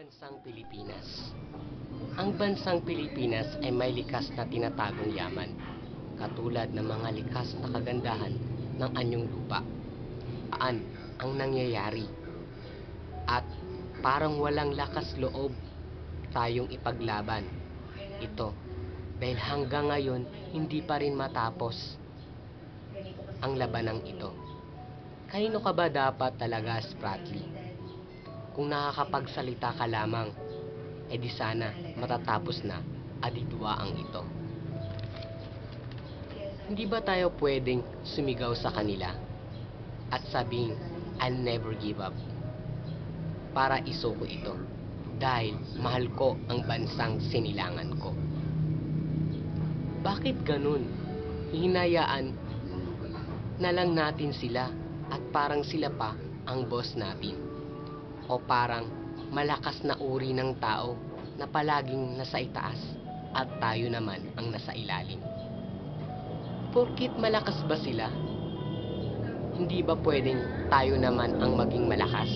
bansang Pilipinas. Ang bansang Pilipinas ay may likas na tinatagong yaman, katulad ng mga likas na kagandahan ng anyong lupa. Paan ang nangyayari? At parang walang lakas loob tayong ipaglaban ito dahil hanggang ngayon hindi pa rin matapos ang labanang ito. Kanino ka ba dapat talaga, Spratly? Kung nakakapagsalita ka lamang, edi sana matatapos na adidwaang ito. Hindi ba tayo pwedeng sumigaw sa kanila at sabing, I'll never give up, para isuko ito dahil mahal ko ang bansang sinilangan ko? Bakit ganun? Hinayaan na lang natin sila at parang sila pa ang boss natin. O parang malakas na uri ng tao na palaging nasa itaas at tayo naman ang nasa ilalim. Porkit malakas ba sila? Hindi ba pwedeng tayo naman ang maging malakas?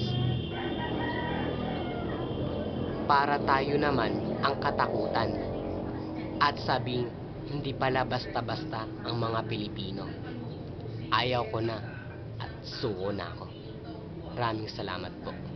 Para tayo naman ang katakutan at sabing hindi pala basta-basta ang mga Pilipino. Ayaw ko na at suko na ako. Maraming salamat po.